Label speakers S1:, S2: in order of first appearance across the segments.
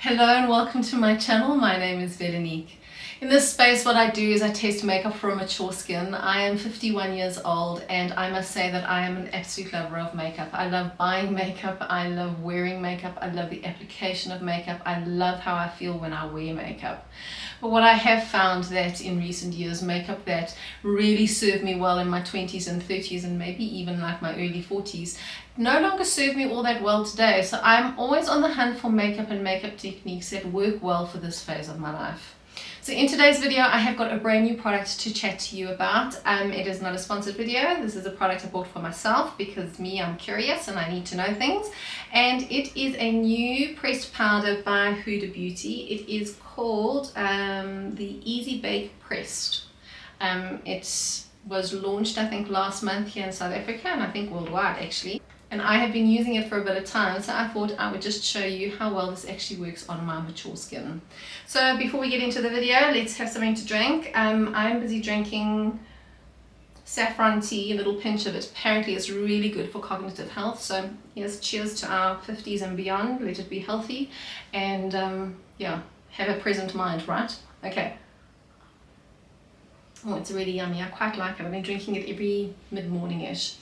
S1: Hello and welcome to my channel. My name is Velanique. In this space, what I do is I test makeup for a mature skin. I am 51 years old and I must say that I am an absolute lover of makeup. I love buying makeup, I love wearing makeup, I love the application of makeup, I love how I feel when I wear makeup. But what I have found that in recent years, makeup that really served me well in my 20s and 30s and maybe even like my early 40s no longer serve me all that well today. So I'm always on the hunt for makeup and makeup techniques that work well for this phase of my life. So in today's video, I have got a brand new product to chat to you about. It is not a sponsored video. This is a product I bought for myself because I'm curious and I need to know things. And it is a new pressed powder by HudaBeauty. It is called the Easy Bake Pressed. It was launched, I think, last month here in South Africa and I think worldwide actually. And I have been using it for a bit of time, so I thought I would just show you how well this actually works on my mature skin. So before we get into the video, let's have something to drink. I'm busy drinking saffron tea, a little pinch of it. Apparently it's really good for cognitive health, so here's cheers to our 50s and beyond. Let it be healthy and yeah, have a present mind, right? Okay. Oh, it's really yummy. I quite like it. I've been drinking it every mid-morning-ish.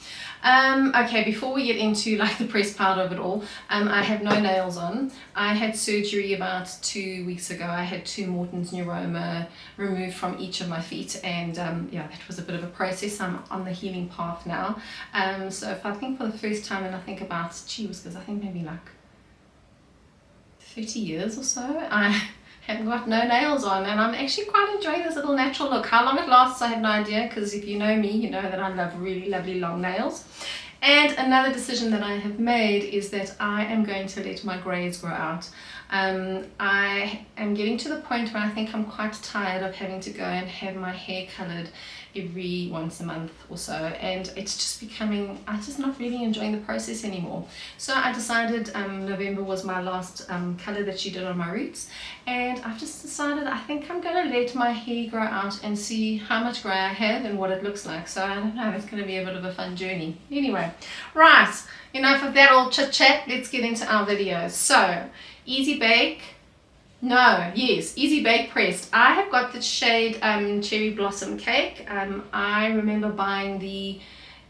S1: Okay, before we get into like the pressed powder of it all, I have no nails on. I had surgery about 2 weeks ago. I had 2 Morton's neuroma removed from each of my feet, and yeah, that was a bit of a process. I'm on the healing path now. So if I think for the first time, and I think about, gee whiz, because I think maybe like 30 years or so, I have got no nails on, and I'm actually quite enjoying this little natural look. How long it lasts I have no idea, because if you know me, you know that I love really lovely long nails. And another decision that I have made is that I am going to let my greys grow out. I am getting to the point where I think I'm quite tired of having to go and have my hair coloured every once a month or so, and it's just becoming, I'm just not really enjoying the process anymore. So I decided November was my last colour that she did on my roots, and I've just decided I think I'm going to let my hair grow out and see how much grey I have and what it looks like. So I don't know, it's going to be a bit of a fun journey. Anyway, right, enough of that old chit chat, let's get into our video. So Easy Bake, Easy Bake Pressed. I have got the shade Cherry Blossom Cake. I remember buying the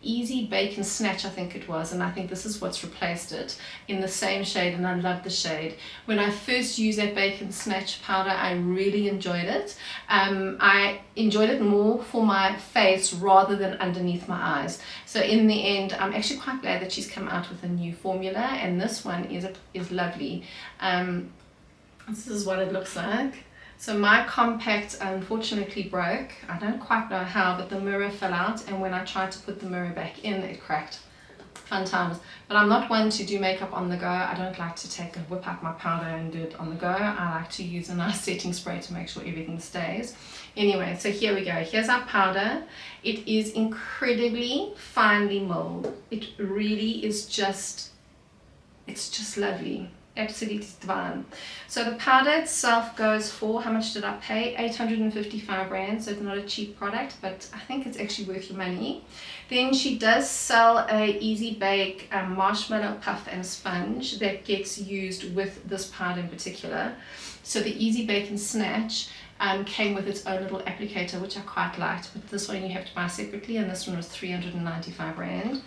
S1: Easy Bake and Snatch, I think it was, and I think this is what's replaced it, in the same shade, and I love the shade. When I first used that Bake and Snatch powder, I really enjoyed it. I enjoyed it more for my face rather than underneath my eyes. So in the end, I'm actually quite glad that she's come out with a new formula, and this one is lovely. This is what it looks like. So my compact unfortunately broke. I don't quite know how, but the mirror fell out, and when I tried to put the mirror back in, it cracked. Fun times. But I'm not one to do makeup on the go. I don't like to whip out my powder and do it on the go. I like to use a nice setting spray to make sure everything stays. Anyway, so here we go. Here's our powder. It is incredibly finely milled. It really is just, it's just lovely. Absolutely divine. So the powder itself goes for, how much did I pay? 855 rand, so it's not a cheap product, but I think it's actually worth your money. Then she does sell a Easy Bake marshmallow puff and sponge that gets used with this powder in particular. So the Easy Bake and Snatch came with its own little applicator, which I quite liked, but this one you have to buy separately, and this one was 395 rand.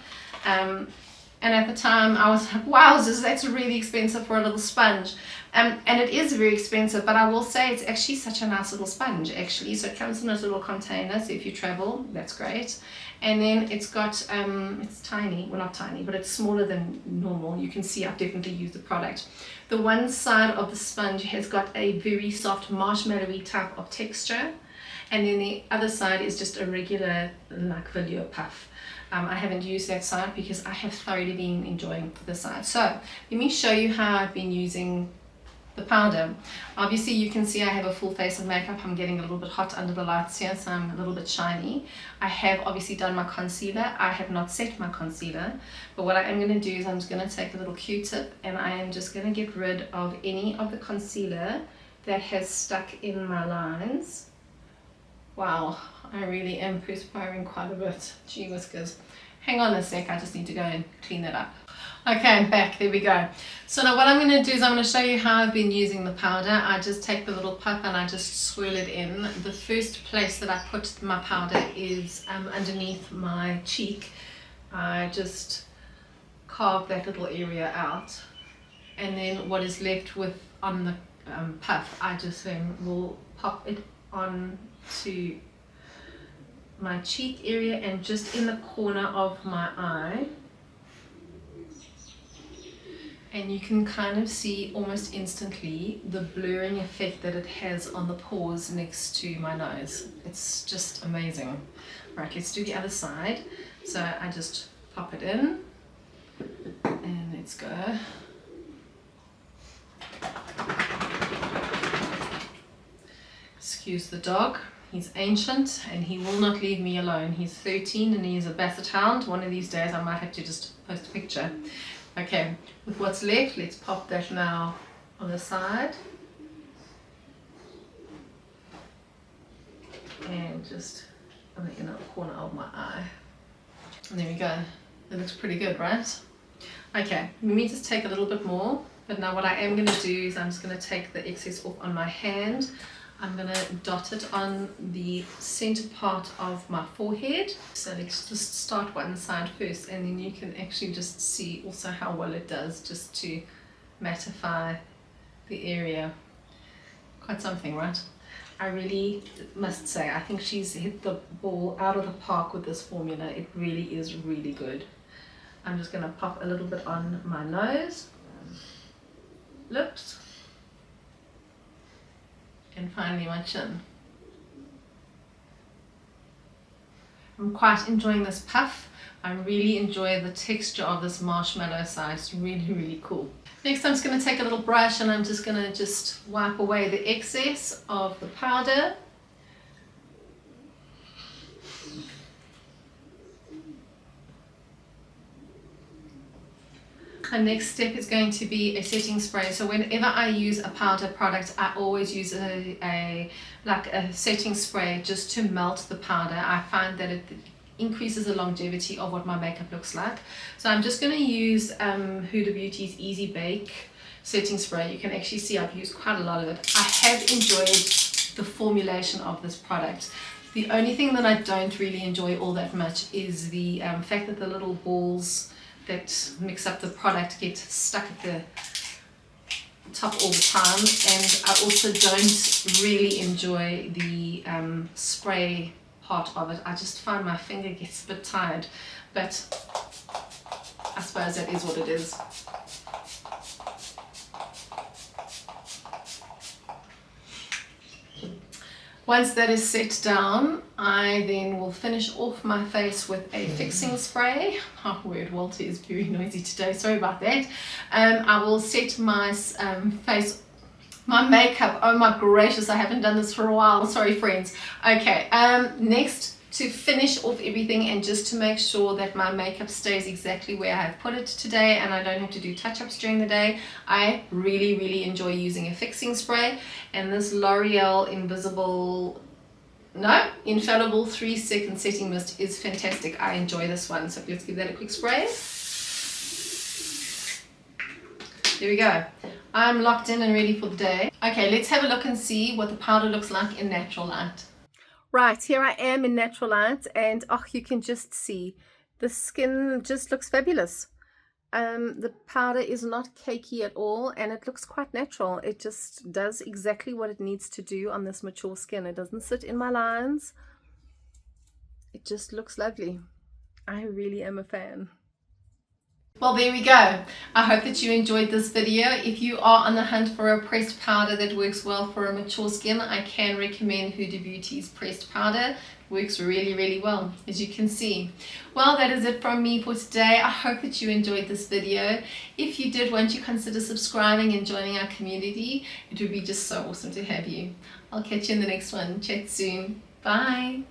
S1: And at the time I was like, wowzers, that's really expensive for a little sponge. And it is very expensive, but I will say it's actually such a nice little sponge actually. So it comes in a little container, so if you travel, that's great. And then it's got, it's tiny, well not tiny, but it's smaller than normal. You can see I've definitely used the product. The one side of the sponge has got a very soft marshmallowy type of texture, and then the other side is just a regular like velour puff. I haven't used that side because I have thoroughly been enjoying this side. So let me show you how I've been using the powder. Obviously you can see I have a full face of makeup. I'm getting a little bit hot under the lights here, so I'm a little bit shiny. I have obviously done my concealer. I have not set my concealer, but what I am going to do is I'm just going to take a little Q-tip and I am just going to get rid of any of the concealer that has stuck in my lines. Wow, I really am perspiring quite a bit. Gee whiskers. Hang on a sec, I just need to go and clean that up. Okay, I'm back, there we go. So now what I'm going to do is I'm going to show you how I've been using the powder. I just take the little puff and I just swirl it in. The first place that I put my powder is underneath my cheek. I just carve that little area out, and then what is left with on the puff, I just then will pop it on to my cheek area and just in the corner of my eye. And you can kind of see almost instantly the blurring effect that it has on the pores next to my nose. It's just amazing. Right, let's do the other side. So I just pop it in and let's go. Excuse the dog. He's ancient and he will not leave me alone. He's 13 and he's a basset hound. One of these days I might have to just post a picture. Okay, with what's left, let's pop that now on the side. And just on the inner corner of my eye. And there we go. It looks pretty good, right? Okay, let me just take a little bit more. But now what I am going to do is I'm just going to take the excess off on my hand. I'm going to dot it on the center part of my forehead. So let's just start one side first, and then you can actually just see also how well it does just to mattify the area. Quite something, right? I really must say, I think she's hit the ball out of the park with this formula. It really is really good. I'm just going to pop a little bit on my nose, lips, and finally my chin. I'm quite enjoying this puff. I really enjoy the texture of this marshmallow side. It's really, really cool. Next I'm just going to take a little brush and I'm just going to just wipe away the excess of the powder. The next step is going to be a setting spray. So whenever I use a powder product, I always use a setting spray just to melt the powder. I find that it increases the longevity of what my makeup looks like. So I'm just going to use HudaBeauty's Easy Bake setting spray. You can actually see I've used quite a lot of it. I have enjoyed the formulation of this product. The only thing that I don't really enjoy all that much is the fact that the little balls that mix up the product get stuck at the top all the time, and I also don't really enjoy the spray part of it. I just find my finger gets a bit tired, but I suppose that is what it is. Once that is set down, I then will finish off my face with a fixing spray. Oh word, Walter is very noisy today, sorry about that. I will set my face, my makeup, oh my gracious, I haven't done this for a while, sorry friends. Okay, next, to finish off everything and just to make sure that my makeup stays exactly where I have put it today and I don't have to do touch-ups during the day, I really enjoy using a fixing spray, and this L'Oreal Infaillable 3-second setting mist is fantastic. I enjoy this one, so let's give that a quick spray. There we go. I'm locked in and ready for the day. Okay, let's have a look and see what the powder looks like in natural light. Right, here I am in natural light, and oh, you can just see the skin just looks fabulous. The powder is not cakey at all, and it looks quite natural. It just does exactly what it needs to do on this mature skin. It doesn't sit in my lines. It just looks lovely. I really am a fan. Well, there we go. I hope that you enjoyed this video. If you are on the hunt for a pressed powder that works well for a mature skin, I can recommend Huda Beauty's pressed powder. It works really well, as you can see. Well, that is it from me for today. I hope that you enjoyed this video. If you did, won't you consider subscribing and joining our community? It would be just so awesome to have you. I'll catch you in the next one. Chat soon. Bye.